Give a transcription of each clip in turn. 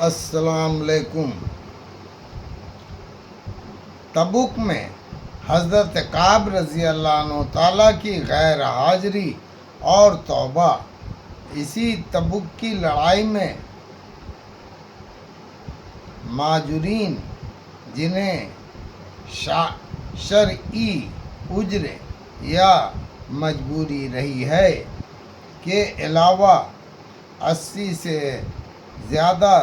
السلام علیکم۔ تبوک میں حضرت کعب رضی اللہ عنہ تعالیٰ کی غیر حاضری اور توبہ۔ اسی تبوک کی لڑائی میں مہاجرین، جنہیں شرعی عذر یا مجبوری رہی ہے کے علاوہ 80 سے زیادہ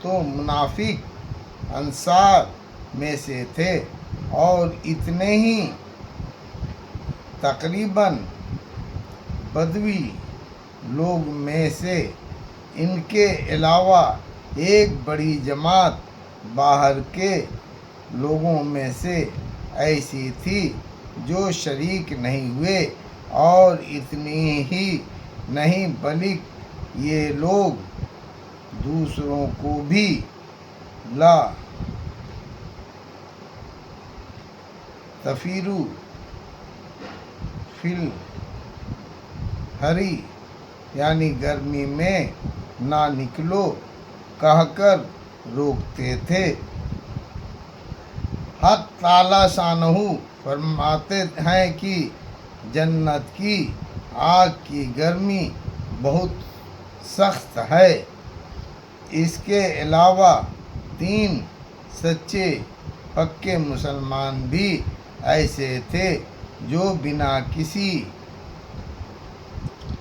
تو منافق انصار میں سے تھے، اور اتنے ہی تقریباً بدوی لوگ میں سے۔ ان کے علاوہ ایک بڑی جماعت باہر کے لوگوں میں سے ایسی تھی جو شریک نہیں ہوئے، اور اتنی ہی نہیں بلکہ یہ لوگ دوسروں کو بھی لا تفیروا فی الحر یعنی گرمی میں نہ نکلو کہہ کر روکتے تھے۔ حق تعالیٰ شانہ فرماتے ہیں کہ جنت کی آگ کی گرمی بہت سخت ہے۔ اس کے علاوہ 3 سچے پکے مسلمان بھی ایسے تھے جو بنا کسی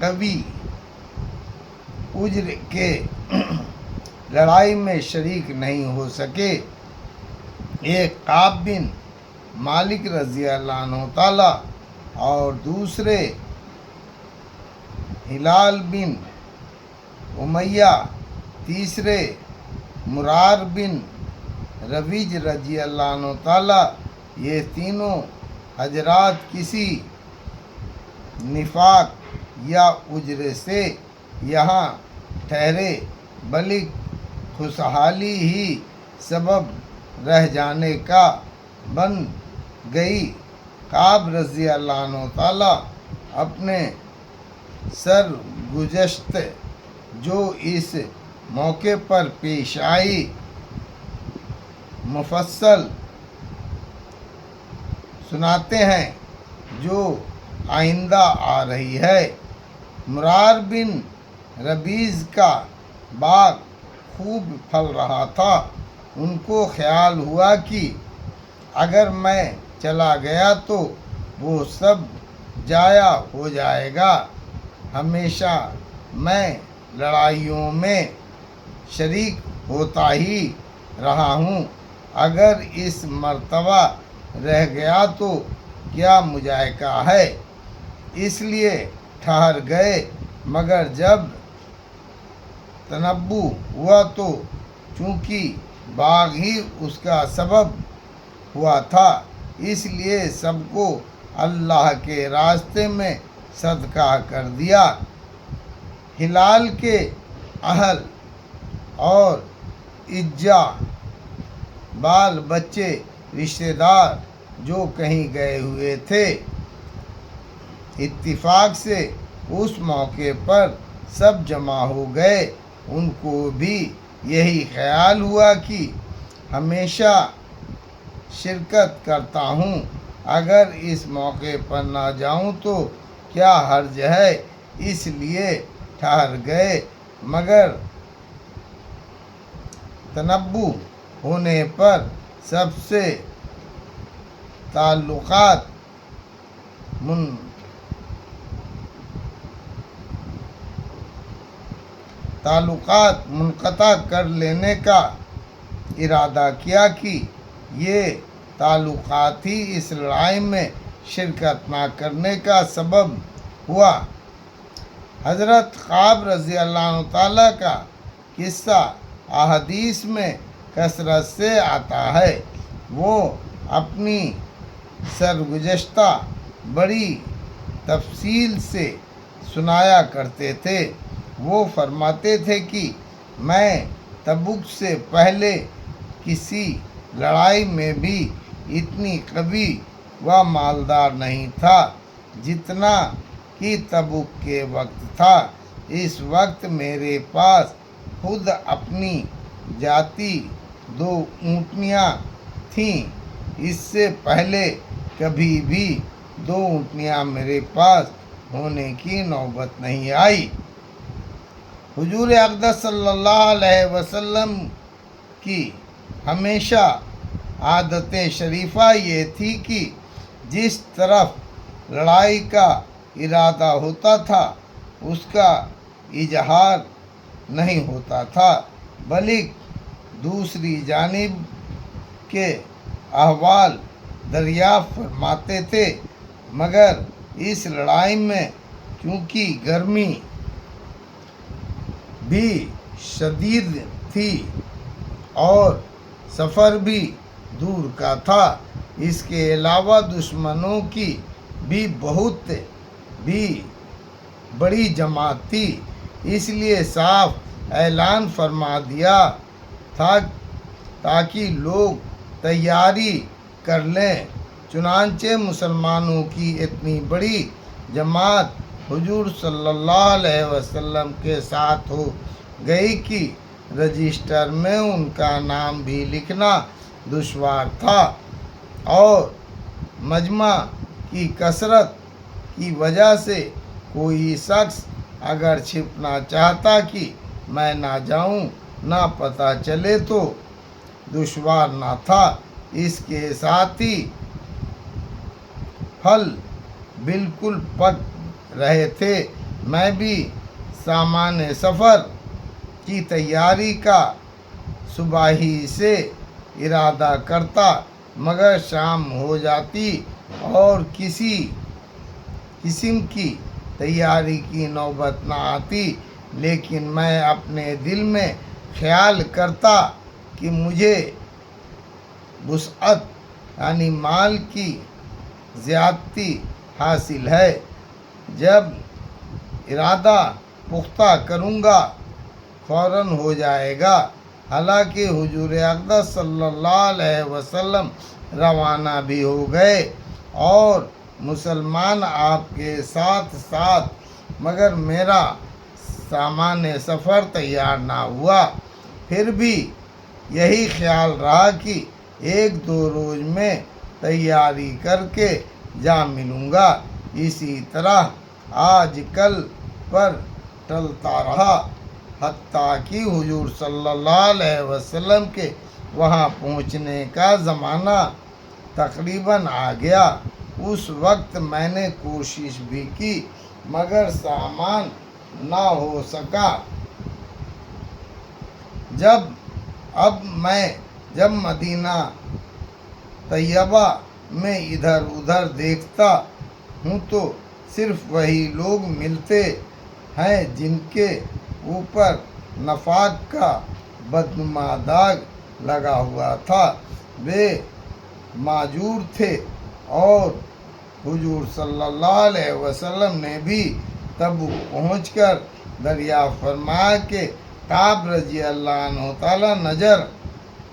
قوی عذر کے لڑائی میں شریک نہیں ہو سکے۔ ایک کعب بن مالک رضی اللہ عنہ تعالیٰ اور دوسرے ہلال بن امیہ، تیسرے مرار بن ربیع رضی اللہ عنہ تعالیٰ، یہ تینوں حضرات کسی نفاق یا عذر سے یہاں ٹھہرے، بلکہ خوشحالی ہی سبب رہ جانے کا بن گئی۔ کعب رضی اللہ عنہ تعالیٰ اپنے سرگزشت جو اس موقع پر پیش آئی مفصل سناتے ہیں، جو آئندہ آ رہی ہے۔ مرار بن ربیع کا باغ خوب پھل رہا تھا۔ ان کو خیال ہوا کہ اگر میں چلا گیا تو وہ سب ضائع ہو جائے گا۔ ہمیشہ میں لڑائیوں میں شریک ہوتا ہی رہا ہوں، اگر اس مرتبہ رہ گیا تو کیا مضائقہ ہے، اس لیے ٹھہر گئے۔ مگر جب تنبؤ ہوا تو چونکہ باغ ہی اس کا سبب ہوا تھا، اس لیے سب کو اللہ کے راستے میں صدقہ کر دیا۔ ہلال کے اہل اور اعزا، بال بچے، رشتہ دار جو کہیں گئے ہوئے تھے، اتفاق سے اس موقع پر سب جمع ہو گئے۔ ان کو بھی یہی خیال ہوا کہ ہمیشہ شرکت کرتا ہوں، اگر اس موقع پر نہ جاؤں تو کیا حرج ہے، اس لیے ٹھہر گئے۔ مگر تنبؤ ہونے پر سب سے تعلقات منقطع کر لینے کا ارادہ کیا کہ یہ تعلقات ہی اس لڑائی میں شرکت نہ کرنے کا سبب ہوا۔ حضرت کعب رضی اللہ عنہ تعالیٰ کا قصہ احادیث میں کثرت سے آتا ہے۔ وہ اپنی سرگزشت بڑی تفصیل سے سنایا کرتے تھے۔ وہ فرماتے تھے کہ میں تبوک سے پہلے کسی لڑائی میں بھی اتنی قوی و مالدار نہیں تھا جتنا کہ تبوک کے وقت تھا۔ اس وقت میرے پاس خود اپنی جاتی 2 اونٹنیاں تھیں، اس سے پہلے کبھی بھی 2 اونٹنیاں میرے پاس ہونے کی نوبت نہیں آئی۔ حضور اقدس صلی اللہ علیہ وسلم کی ہمیشہ عادت شریفہ یہ تھی کہ جس طرف لڑائی کا ارادہ ہوتا تھا اس کا اظہار نہیں ہوتا تھا، بلکہ دوسری جانب کے احوال دریافت فرماتے تھے۔ مگر اس لڑائی میں چونکہ گرمی بھی شدید تھی اور سفر بھی دور کا تھا، اس کے علاوہ دشمنوں کی بھی بہت بڑی جماعت تھی، اس لیے صاف اعلان فرما دیا تھا تاکہ لوگ تیاری کر لیں۔ چنانچہ مسلمانوں کی اتنی بڑی جماعت حضور صلی اللہ علیہ وسلم کے ساتھ ہو گئی کہ رجسٹر میں ان کا نام بھی لکھنا دشوار تھا، اور مجمع کی کثرت کی وجہ سے کوئی شخص اگر چھپنا چاہتا کہ میں نہ جاؤں، نہ پتہ چلے تو دشوار نہ تھا۔ اس کے ساتھ ہی پھل بالکل پک رہے تھے۔ میں بھی سامان سفر کی تیاری کا صبح ہی سے ارادہ کرتا، مگر شام ہو جاتی اور کسی قسم کی تیاری کی نوبت نہ آتی، لیکن میں اپنے دل میں خیال کرتا کہ مجھے وسعت یعنی مال کی زیادتی حاصل ہے۔ جب ارادہ پختہ کروں گا فوراً ہو جائے گا۔ حالانکہ حضور اقدس صلی اللہ علیہ وسلم روانہ بھی ہو گئے اور مسلمان آپ کے ساتھ ساتھ، مگر میرا سامان سفر تیار نہ ہوا۔ پھر بھی یہی خیال رہا کہ 1-2 روز میں تیاری کر کے جا ملوں گا۔ اسی طرح آج کل پر ٹلتا رہا، حتیٰ کہ حضور صلی اللہ علیہ وسلم کے وہاں پہنچنے کا زمانہ تقریباً آ گیا۔ اس وقت میں نے کوشش بھی کی مگر سامان نہ ہو سکا۔ جب مدینہ طیبہ میں ادھر ادھر دیکھتا ہوں تو صرف وہی لوگ ملتے ہیں جن کے اوپر نفاق کا بدنما داغ لگا ہوا تھا، وہ معذور تھے۔ اور حضور صلی اللہ علیہ وسلم نے بھی تبوک پہنچ کر دریافت فرمایا کہ کعب رضی اللہ عنہ تعالیٰ نظر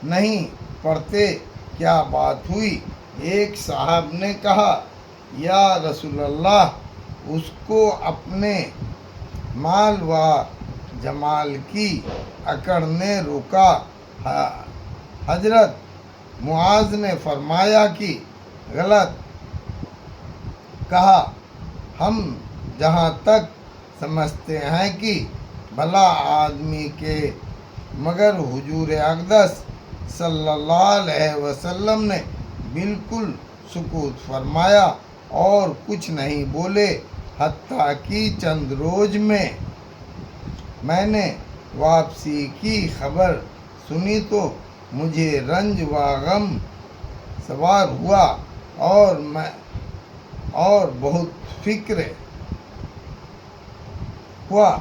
نہیں پڑتے، کیا بات ہوئی؟ ایک صاحب نے کہا، یا رسول اللہ، اس کو اپنے مال و جمال کی اکڑ نے روکا۔ حضرت معاذ نے فرمایا کہ غلط کہا، ہم جہاں تک سمجھتے ہیں کہ بھلا آدمی کے، مگر حضور اقدس صلی اللہ علیہ وسلم نے بالکل سکوت فرمایا اور کچھ نہیں بولے، حتیٰ کہ چند روز میں نے واپسی کی خبر سنی تو مجھے رنج و غم سوار ہوا اور بہت فکر ہوا۔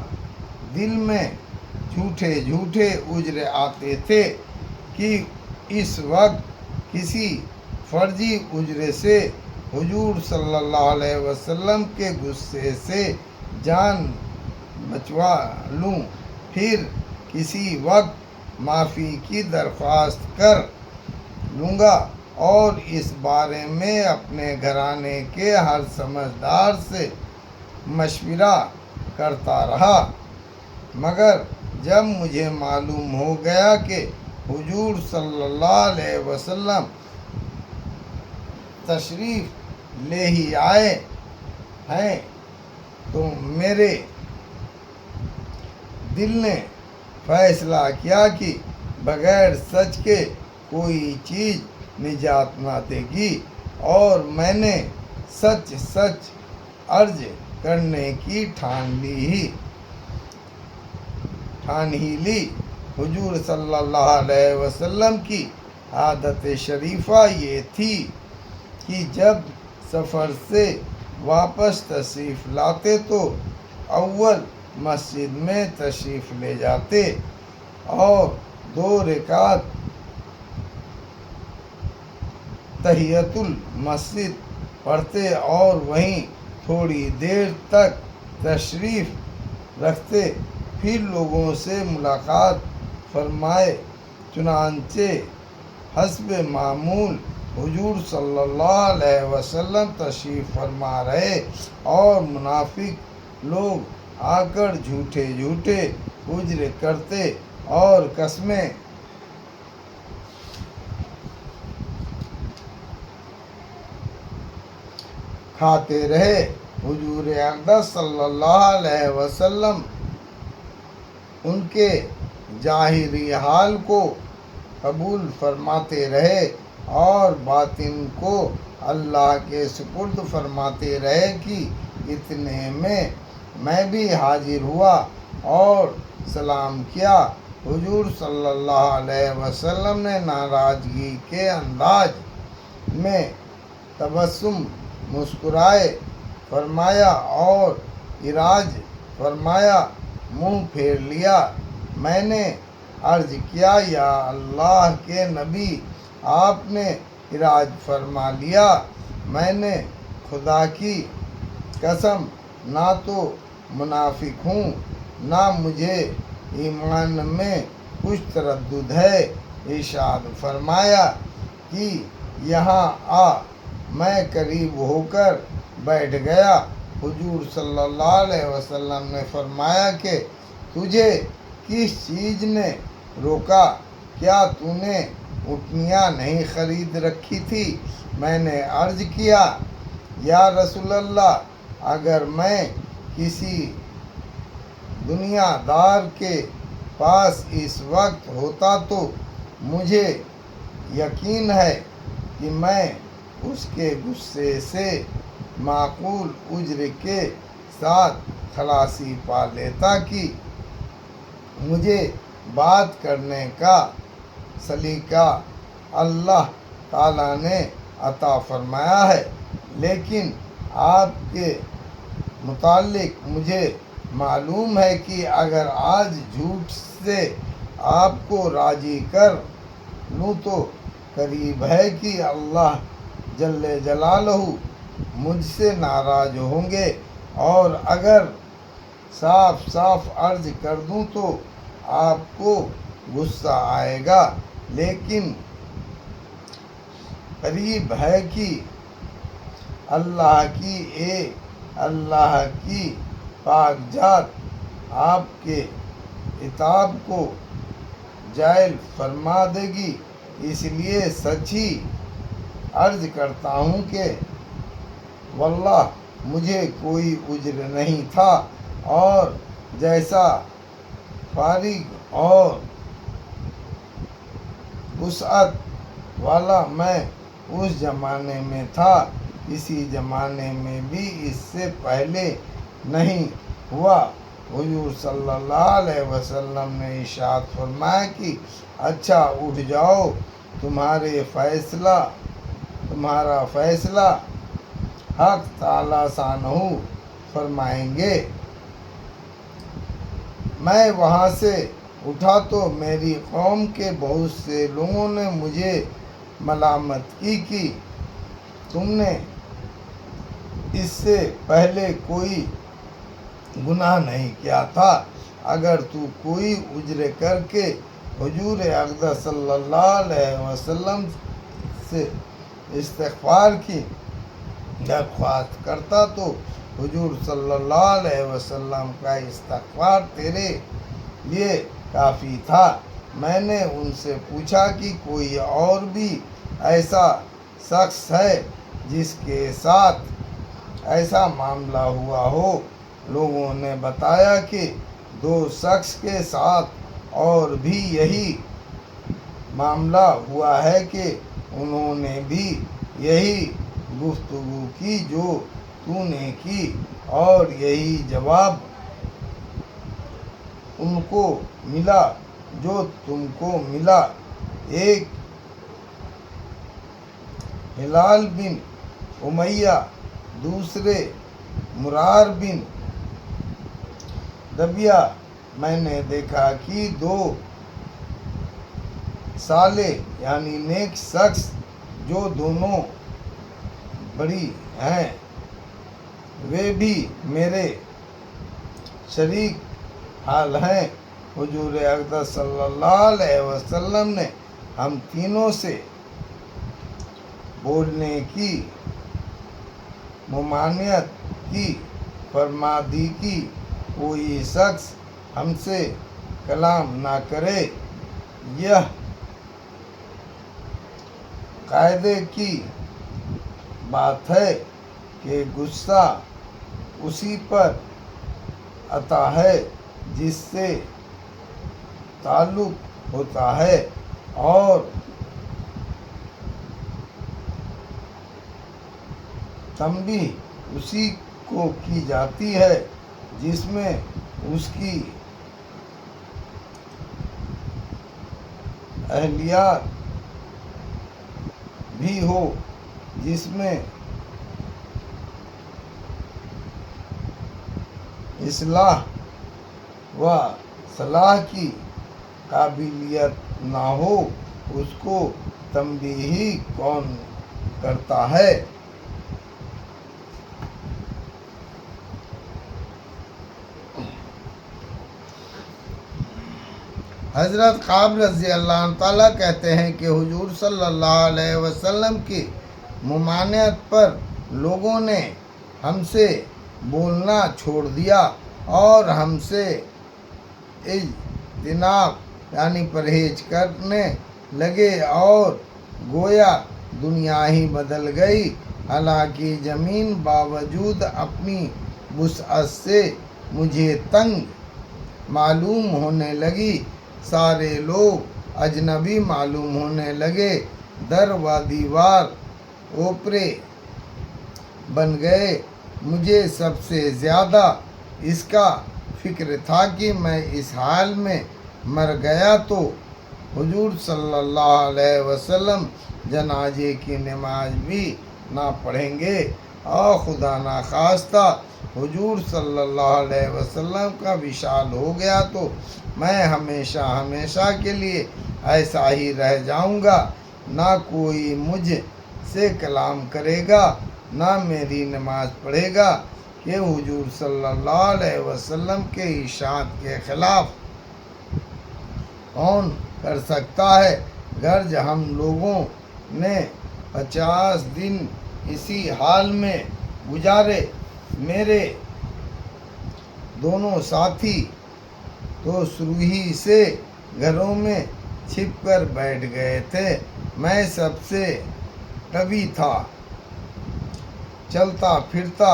دل میں جھوٹے اجرے آتے تھے کہ اس وقت کسی فرضی اجرے سے حضور صلی اللہ علیہ وسلم کے غصے سے جان بچوا لوں، پھر کسی وقت معافی کی درخواست کر لوں گا۔ اور اس بارے میں اپنے گھرانے کے ہر سمجھدار سے مشورہ کرتا رہا، مگر جب مجھے معلوم ہو گیا کہ حضور صلی اللہ علیہ وسلم تشریف لے ہی آئے ہیں تو میرے دل نے فیصلہ کیا کہ بغیر سچ کے کوئی چیز نجات نہ دے گی، اور میں نے سچ سچ عرض کرنے کی ٹھان ہی لی۔ حضور صلی اللہ علیہ وسلم کی عادت شریفہ یہ تھی کہ جب سفر سے واپس تشریف لاتے تو اول مسجد میں تشریف لے جاتے اور 2 رکعت تحیۃ المسجد پڑھتے اور وہیں تھوڑی دیر تک تشریف رکھتے، پھر لوگوں سے ملاقات فرمائے۔ چنانچہ حسب معمول حضور صلی اللہ علیہ وسلم تشریف فرما رہے اور منافق لوگ آ کر جھوٹے اجر کرتے اور قسمیں کھاتے رہے۔ حضور اقدس صلی اللہ علیہ وسلم ان کے ظاہری حال کو قبول فرماتے رہے اور باطن کو اللہ کے سپرد فرماتے رہے کہ اتنے میں بھی حاضر ہوا اور سلام کیا۔ حضور صلی اللہ علیہ وسلم نے ناراضگی کے انداز میں تبسم مسکرائے فرمایا اور اعراض فرمایا منہ پھیر لیا۔ میں نے عرض کیا، یا اللہ کے نبی، آپ نے اعراض فرما لیا۔ میں نے خدا کی قسم نہ تو منافق ہوں نہ مجھے ایمان میں کچھ تردد ہے۔ ارشاد فرمایا کہ یہاں آ۔ میں قریب ہو کر بیٹھ گیا۔ حضور صلی اللہ علیہ وسلم نے فرمایا کہ تجھے کس چیز نے روکا؟ کیا تو نے اونٹنیاں نہیں خرید رکھی تھی؟ میں نے عرض کیا، یا رسول اللہ، اگر میں کسی دنیا دار کے پاس اس وقت ہوتا تو مجھے یقین ہے کہ میں اس کے غصے سے معقول اجر کے ساتھ خلاصی پا لیتا کہ مجھے بات کرنے کا سلیقہ اللہ تعالیٰ نے عطا فرمایا ہے، لیکن آپ کے متعلق مجھے معلوم ہے کہ اگر آج جھوٹ سے آپ کو راضی کر لوں تو قریب ہے کہ اللہ جل جلالہ مجھ سے ناراض ہوں گے، اور اگر صاف عرض کر دوں تو آپ کو غصہ آئے گا، لیکن قریب ہے کہ اللہ کی پاک ذات آپ کے عتاب کو زائل فرما دے گی۔ اس لیے سچ ہی عرض کرتا ہوں کہ واللہ مجھے کوئی عذر نہیں تھا، اور جیسا فارغ اور وسعت والا میں اس زمانے میں تھا، کسی زمانے میں بھی اس سے پہلے نہیں ہوا۔ حضور صلی اللہ علیہ وسلم نے ارشاد فرمایا کہ اچھا اٹھ جاؤ، تمہارا فیصلہ حق تعالیٰ شانہ فرمائیں گے۔ میں وہاں سے اٹھا تو میری قوم کے بہت سے لوگوں نے مجھے ملامت کی کہ تم نے اس سے پہلے کوئی گناہ نہیں کیا تھا۔ اگر تو کوئی عذر کر کے حضور اقدس صلی اللہ علیہ وسلم سے استغفار کی درخواست کرتا تو حضور صلی اللہ علیہ وسلم کا استغفار تیرے لیے کافی تھا۔ میں نے ان سے پوچھا کہ کوئی اور بھی ایسا شخص ہے جس کے ساتھ ایسا معاملہ ہوا ہو؟ لوگوں نے بتایا کہ 2 شخص کے ساتھ اور بھی یہی معاملہ ہوا ہے کہ انہوں نے بھی یہی گفتگو کی جو تو نے کی، اور یہی جواب ان کو ملا جو تم کو ملا۔ ایک ہلال بن امیہ، دوسرے مرار بن ربیعہ۔ میں نے دیکھا کہ 2 صالح یعنی نیک شخص جو دونوں بری ہیں، وہ بھی میرے شریک حال ہیں۔ حضور اقدس صلی اللہ علیہ وسلم نے ہم تینوں سے بولنے کی ممانعت کی، فرما دی کہ کوئی شخص ہم سے کلام نہ کرے۔ یہ قاعدے کی بات ہے کہ غصہ اسی پر آتا ہے جس سے تعلق ہوتا ہے، اور تنبیہ اسی کو کی جاتی ہے جس میں اس کی اہلیت بھی ہو، جس میں اصلاح و صلاح کی قابلیت نہ ہو۔ اس کو تنبیہ کون کرتا ہے؟ حضرت قاب رضی اللہ عنہ تعالیٰ کہتے ہیں کہ حضور صلی اللہ علیہ وسلم کی ممانعت پر لوگوں نے ہم سے بولنا چھوڑ دیا اور ہم سے اجتناب یعنی پرہیز کرنے لگے، اور گویا دنیا ہی بدل گئی۔ حالانکہ زمین باوجود اپنی وسعت سے مجھے تنگ معلوم ہونے لگی، سارے لوگ اجنبی معلوم ہونے لگے، در و دیوار اوپرے بن گئے۔ مجھے سب سے زیادہ اس کا فکر تھا کہ میں اس حال میں مر گیا تو حضور صلی اللہ علیہ وسلم جنازے کی نماز بھی نہ پڑھیں گے، اور خدا نخواستہ حضور صلی اللہ علیہ وسلم کا وصال ہو گیا تو میں ہمیشہ ہمیشہ کے لیے ایسا ہی رہ جاؤں گا، نہ کوئی مجھ سے کلام کرے گا، نہ میری نماز پڑھے گا، کہ حضور صلی اللہ علیہ وسلم کے ارشاد کے خلاف کون کر سکتا ہے؟ غرض ہم لوگوں نے 50 دن اسی حال میں گزارے۔ میرے دونوں ساتھی تو شروع ہی سے گھروں میں چھپ کر بیٹھ گئے تھے۔ میں سب سے قوی تھا، چلتا پھرتا،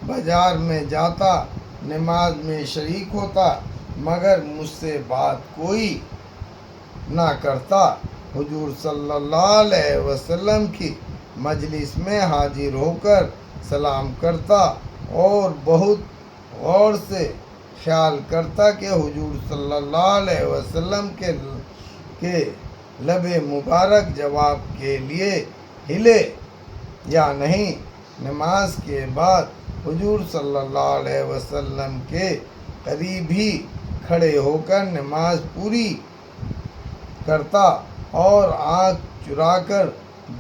بازار میں جاتا، نماز میں شریک ہوتا، مگر مجھ سے بات کوئی نہ کرتا۔ حضور صلی اللہ علیہ وسلم کی مجلس میں حاضر ہو کر سلام کرتا اور بہت غور سے خیال کرتا کہ حضور صلی اللہ علیہ وسلم کے لب مبارک جواب کے لیے ہلے یا نہیں۔ نماز کے بعد حضور صلی اللہ علیہ وسلم کے قریب ہی کھڑے ہو کر نماز پوری کرتا اور آنکھ چرا کر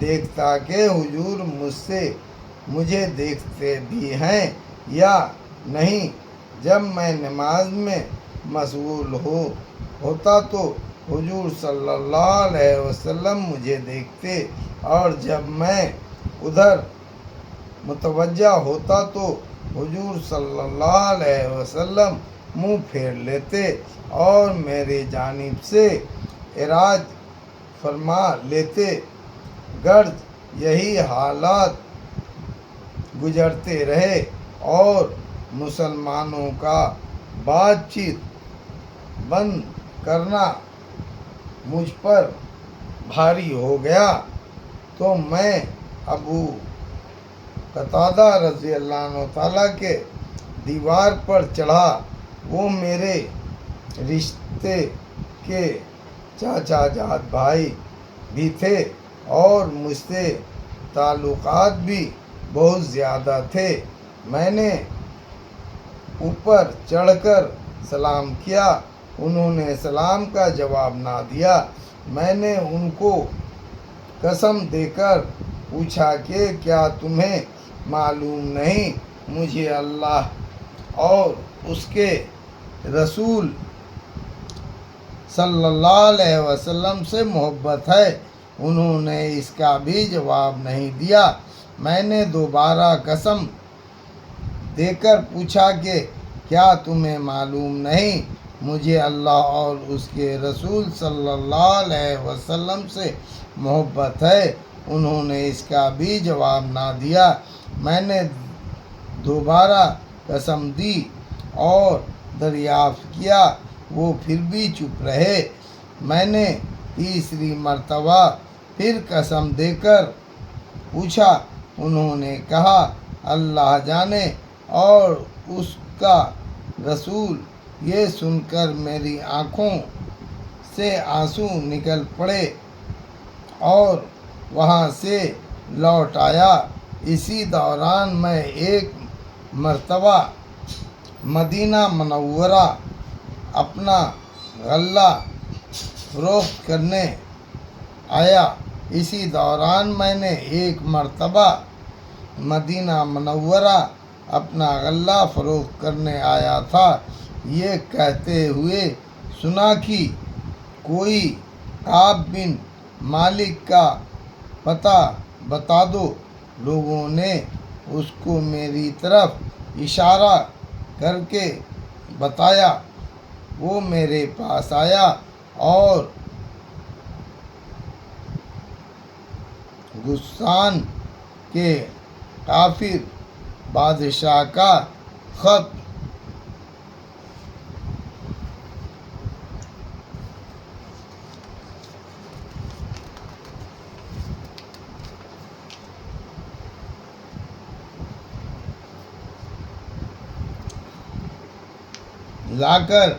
دیکھتا کہ حضور مجھے دیکھتے بھی ہیں یا نہیں۔ جب میں نماز میں مشغول ہوتا تو حضور صلی اللہ علیہ وسلم مجھے دیکھتے، اور جب میں ادھر متوجہ ہوتا تو حضور صلی اللہ علیہ وسلم منہ پھیر لیتے اور میرے جانب سے اعراض فرما لیتے۔ غرض یہی حالات گزرتے رہے اور مسلمانوں کا بات چیت بند کرنا مجھ پر بھاری ہو گیا، تو میں ابو قتادہ رضی اللہ عنہ تعالیٰ کے دیوار پر چڑھا۔ وہ میرے رشتے کے چاچا جاد بھائی بھی تھے اور مجھ سے تعلقات بھی بہت زیادہ تھے۔ میں نے اوپر چڑھ کر سلام کیا، انہوں نے سلام کا جواب نہ دیا۔ میں نے ان کو قسم دے کر پوچھا کہ کیا تمہیں معلوم نہیں مجھے اللہ اور اس کے رسول صلی اللہ علیہ وسلم سے محبت ہے؟ انہوں نے اس کا بھی جواب نہیں دیا۔ میں نے دوبارہ قسم دے کر پوچھا کہ کیا تمہیں معلوم نہیں مجھے اللہ اور اس کے رسول صلی اللہ علیہ وسلم سے محبت ہے؟ انہوں نے اس کا بھی جواب نہ دیا۔ میں نے دوبارہ قسم دی اور دریافت کیا، وہ پھر بھی چپ رہے۔ میں نے تیسری مرتبہ پھر قسم دے کر پوچھا، انہوں نے کہا اللہ جانے اور اس کا رسول۔ یہ سن کر میری آنکھوں سے آنسو نکل پڑے اور وہاں سے لوٹ آیا۔ اسی دوران میں ایک مرتبہ مدینہ منورہ اپنا غلہ فروخت کرنے آیا۔ اسی دوران میں نے ایک مرتبہ مدینہ منورہ اپنا غلہ فروخت کرنے آیا تھا، یہ کہتے ہوئے سنا کہ کوئی کعب بن مالک کا پتہ بتا دو۔ لوگوں نے اس کو میری طرف اشارہ کر کے بتایا۔ وہ میرے پاس آیا اور غسان کے کافر بادشاہ کا خط لا کر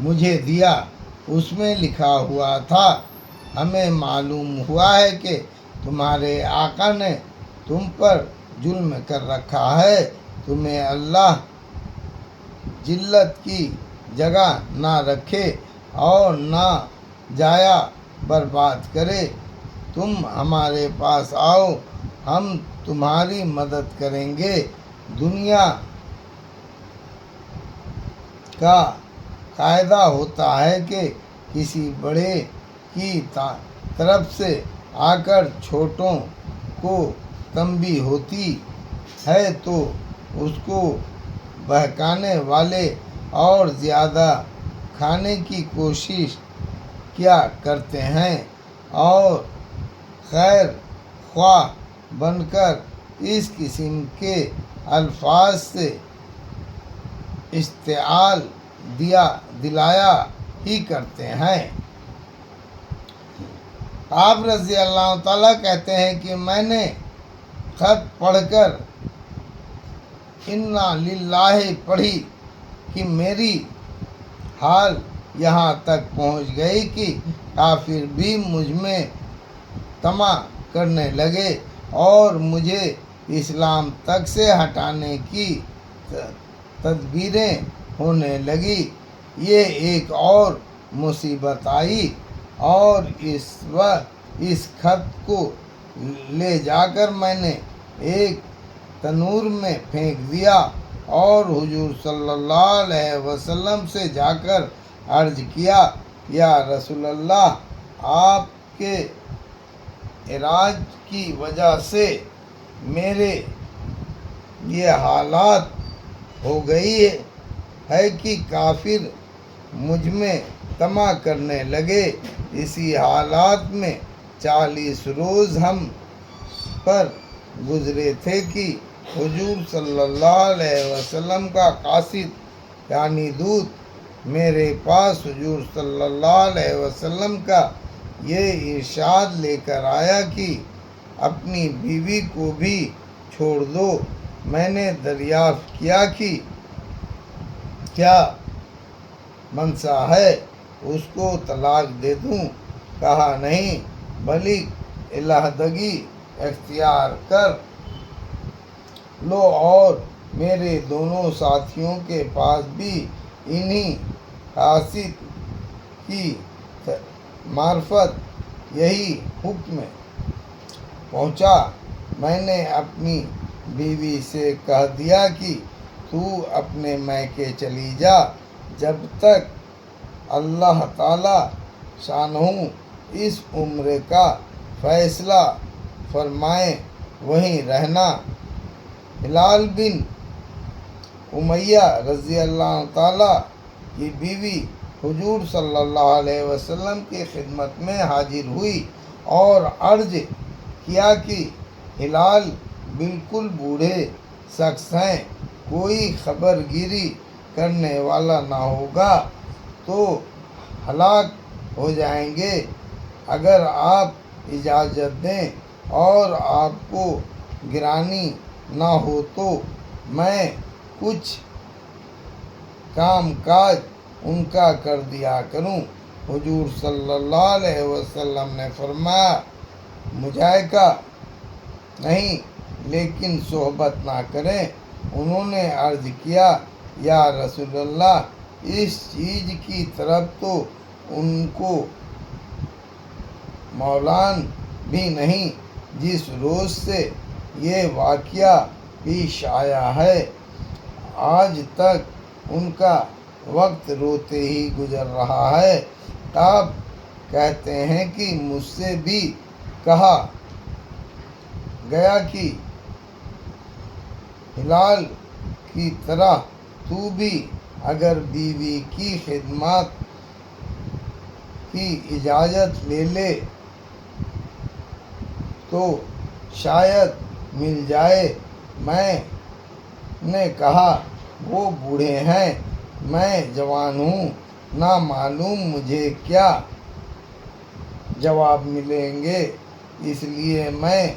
مجھے دیا۔ اس میں لکھا ہوا تھا، ہمیں معلوم ہوا ہے کہ تمہارے آقا نے تم پر ظلم کر رکھا ہے، تمہیں اللہ ذلت کی جگہ نہ رکھے اور نہ ضائع برباد کرے۔ تم ہمارے پاس آؤ، ہم تمہاری مدد کریں گے۔ دنیا کا قاعدہ ہوتا ہے کہ کسی بڑے کی طرف سے آ کر چھوٹوں کو تنبیہ ہوتی ہے تو اس کو بہکانے والے اور زیادہ کھانے کی کوشش کیا کرتے ہیں اور خیر خواہ بن کر اس قسم کے الفاظ سے اشتعال دلایا ہی کرتے ہیں۔ آپ رضی اللہ تعالیٰ کہتے ہیں کہ میں نے خط پڑھ کر انا للہ پڑھی کہ میری حال یہاں تک پہنچ گئی کہ کافر بھی مجھ میں طمع کرنے لگے اور مجھے اسلام تک سے ہٹانے کی تدبیریں ہونے لگی۔ یہ ایک اور مصیبت آئی اور اس خط کو لے جا کر میں نے ایک تنور میں پھینک دیا اور حضور صلی اللہ علیہ وسلم سے جا کر عرض کیا، یا رسول اللہ، آپ کے اعراض کی وجہ سے میرے یہ حالات ہو گئی ہے، ہے کہ کافر مجھ میں طمع کرنے لگے۔ اسی حالات میں 40 روز ہم پر گزرے تھے کہ حضور صلی اللہ علیہ وسلم کا قاصد یعنی دودت میرے پاس حضور صلی اللہ علیہ وسلم کا یہ ارشاد لے کر آیا کہ اپنی بیوی کو بھی چھوڑ دو۔ میں نے دریافت کیا کہ کیا منشا ہے، اس کو طلاق دے دوں؟ کہا نہیں، بلکہ علیحدگی اختیار کر لو، اور میرے دونوں ساتھیوں کے پاس بھی انہی قاصد کی معرفت یہی حکم پہنچا۔ میں نے اپنی بیوی سے کہہ دیا کہ تو اپنے میکے چلی جا، جب تک اللہ تعالی شانہ اس امر کا فیصلہ فرمائے وہیں رہنا۔ ہلال بن امیہ رضی اللہ تعالی کی بیوی حضور صلی اللہ علیہ وسلم کی خدمت میں حاضر ہوئی اور عرض کیا کہ ہلال بالکل بوڑھے شخص ہیں، کوئی خبر گیری کرنے والا نہ ہوگا تو ہلاک ہو جائیں گے۔ اگر آپ اجازت دیں اور آپ کو گرانی نہ ہو تو میں کچھ کام کاج ان کا کر دیا کروں۔ حضور صلی اللہ علیہ وسلم نے فرمایا، مجائکہ نہیں، لیکن صحبت نہ کریں۔ انہوں نے عرض کیا، یا رسول اللہ، اس چیز کی طرف تو ان کو مولان بھی نہیں جس روز سے یہ واقعہ پیش آیا ہے، آج تک ان کا وقت روتے ہی گزر رہا ہے۔ آپ کہتے ہیں کہ مجھ سے بھی کہا گیا کہ ہلال کی طرح تو بھی اگر بیوی کی خدمات کی اجازت لے لے تو شاید مل جائے۔ میں نے کہا، وہ بوڑھے ہیں، میں جوان ہوں، نہ معلوم مجھے کیا جواب ملیں گے، اس لیے میں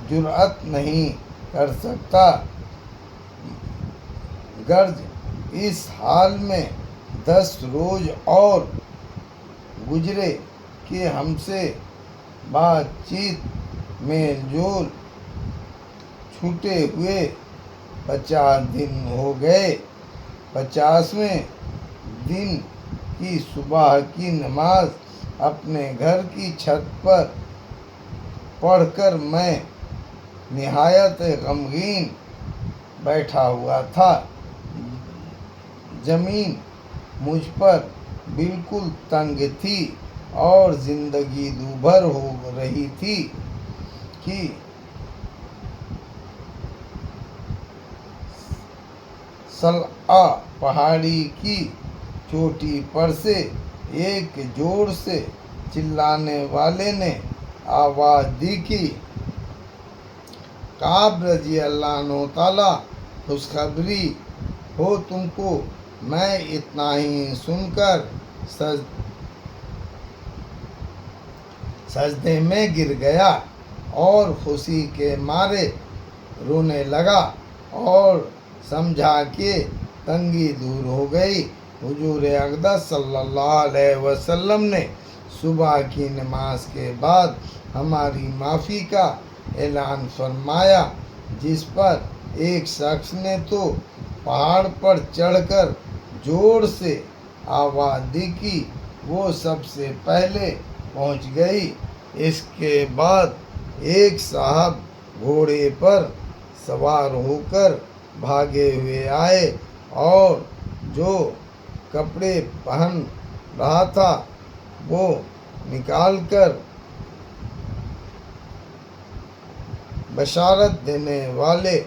جرأت نہیں کر سکتا۔ غرض اس حال میں 10 روز اور گزرے کہ ہم سے بات چیت میل جول چھوٹے ہوئے 50 دن ہو گئے۔ 50ویں دن کی صبح کی نماز اپنے گھر کی چھت پر پڑھ کر میں نہایت غمگین بیٹھا ہوا تھا۔ زمین مجھ پر بالکل تنگ تھی اور زندگی دوبھر ہو رہی تھی کہ صلعہ پہاڑی کی چوٹی پر سے ایک زور سے چلانے والے نے آواز دی کہ کعب رضی اللہ عنہ تعالی خوشخبری ہو تم کو۔ میں اتنا ہی سن کر سجدے میں گر گیا اور خوشی کے مارے رونے لگا اور سمجھا کہ تنگی دور ہو گئی۔ حضور اقدس صلی اللہ علیہ وسلم نے صبح کی نماز کے بعد ہماری معافی کا اعلان فرمایا، جس پر ایک شخص نے تو پہاڑ پر چڑھ کر زور سے آواز دی کہ وہ سب سے پہلے پہنچ گئی۔ اس کے بعد ایک صاحب گھوڑے پر سوار ہو کر بھاگے ہوئے آئے اور جو کپڑے پہن رہا تھا وہ نکال کر بشارت دینے والے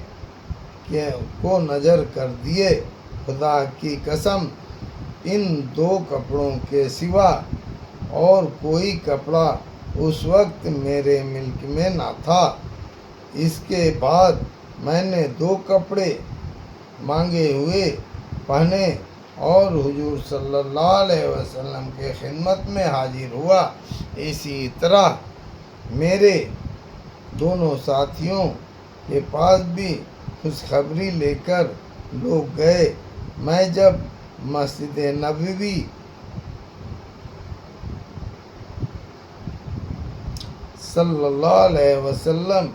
کو نظر کر دیے۔ خدا کی قسم ان 2 کپڑوں کے سوا اور کوئی کپڑا اس وقت میرے ملک میں نہ تھا۔ اس کے بعد میں نے 2 کپڑے مانگے ہوئے پہنے اور حضور صلی اللہ علیہ وسلم کے خدمت میں حاضر ہوا۔ اسی طرح میرے دونوں ساتھیوں کے پاس بھی خوشخبری لے کر لوگ گئے۔ میں جب مسجد نبوی صلی اللہ علیہ وسلم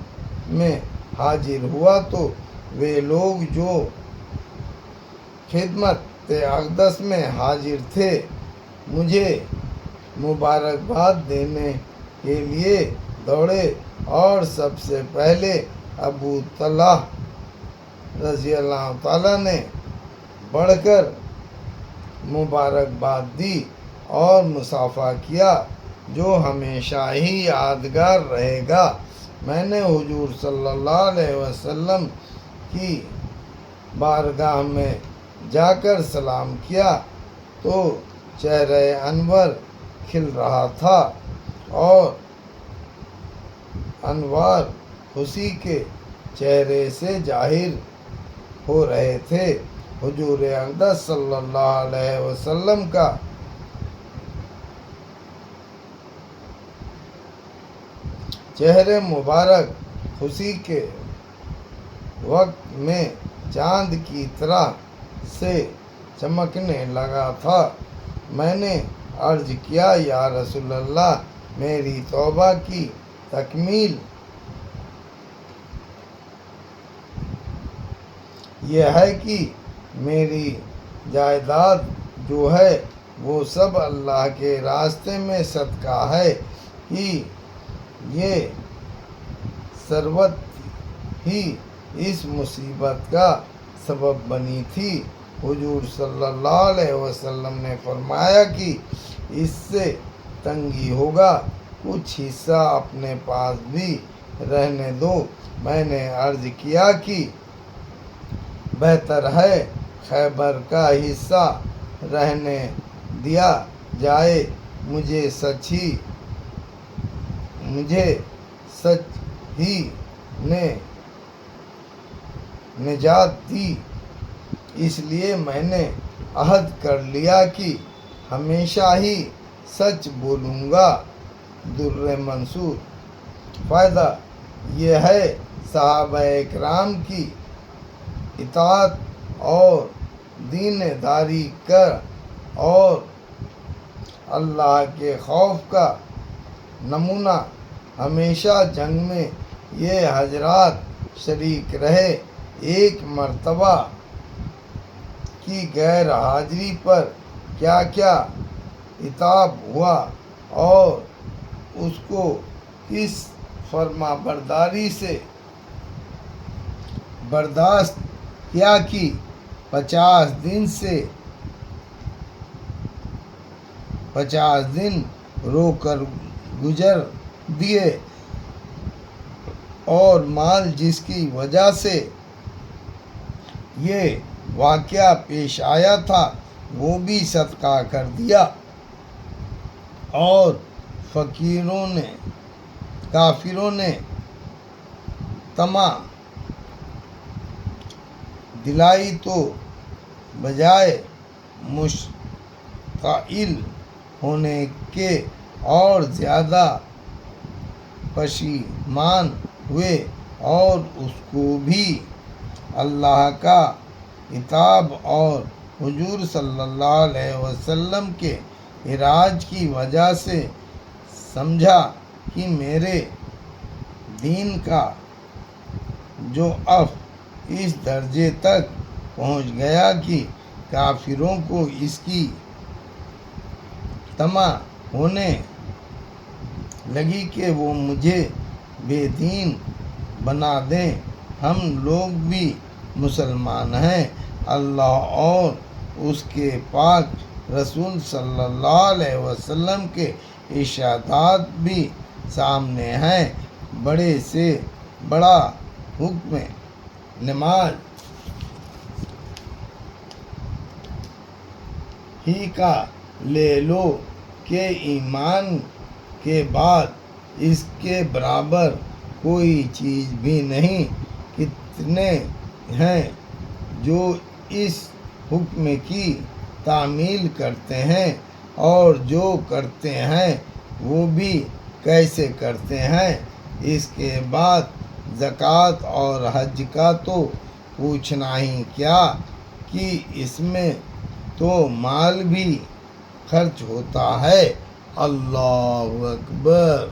میں حاضر ہوا تو وہ لوگ جو خدمت اقدس میں حاضر تھے مجھے مبارکباد دینے کے لیے دوڑے اور سب سے پہلے ابو طلحہ رضی اللہ تعالیٰ نے بڑھ کر مبارکباد دی اور مصافحہ کیا جو ہمیشہ ہی یادگار رہے گا۔ میں نے حضور صلی اللہ علیہ وسلم کی بارگاہ میں جا کر سلام کیا تو چہرہ انور کھل رہا تھا اور انوار خوشی کے چہرے سے ظاہر ہو رہے تھے۔ حضور اقدس صلی اللہ علیہ وسلم کا چہرہ مبارک خوشی کے وقت میں چاند کی طرح سے چمکنے لگا تھا۔ میں نے عرض کیا یا رسول اللہ، میری توبہ کی تکمیل یہ ہے کہ میری جائیداد جو ہے وہ سب اللہ کے راستے میں صدقہ ہے کہ یہ ثروت ہی اس مصیبت کا سبب بنی تھی۔ حضور صلی اللہ علیہ وسلم نے فرمایا کہ اس سے تنگی ہوگا، کچھ حصہ اپنے پاس بھی رہنے دو۔ میں نے عرض کیا کہ بہتر ہے خیبر کا حصہ رہنے دیا جائے، مجھے سچ ہی نے نجات دی، اس لیے میں نے عہد کر لیا کہ ہمیشہ ہی سچ بولوں گا۔ در منصور۔ فائدہ یہ ہے صحابہ اکرام کی اطاعت اور دینداری کر اور اللہ کے خوف کا نمونہ ہمیشہ جنگ میں یہ حضرات شریک رہے۔ ایک مرتبہ کی غیر حاضری پر کیا کیا عتاب ہوا اور اس کو کس فرما برداری سے برداشت کیا کہ 50 دن رو کر گزر دیے اور مال جس کی وجہ سے یہ واقعہ پیش آیا تھا وہ بھی صدقہ کر دیا اور کافروں نے طمع دلائی تو بجائے مشتعل ہونے کے اور زیادہ پشیمان ہوئے اور اس کو بھی اللہ کا عتاب اور حضور صلی اللہ علیہ وسلم کے اراج کی وجہ سے سمجھا کہ میرے دین کا ضعف اس درجے تک پہنچ گیا کہ کافروں کو اس کی طمع ہونے لگی کہ وہ مجھے بے دین بنا دیں۔ ہم لوگ بھی مسلمان ہیں، اللہ اور اس کے پاک رسول صلی اللہ علیہ وسلم کے ارشادات بھی سامنے ہیں۔ بڑے سے بڑا حکم نماز ہی کا لے لو کہ ایمان کے بعد اس کے برابر کوئی چیز بھی نہیں۔ کتنے ہیں جو اس حکم کی تعمیل کرتے ہیں، اور جو کرتے ہیں وہ بھی کیسے کرتے ہیں۔ اس کے بعد زکوٰۃ اور حج کا تو پوچھنا ہی کیا کہ اس میں تو مال بھی خرچ ہوتا ہے۔ اللہ اکبر۔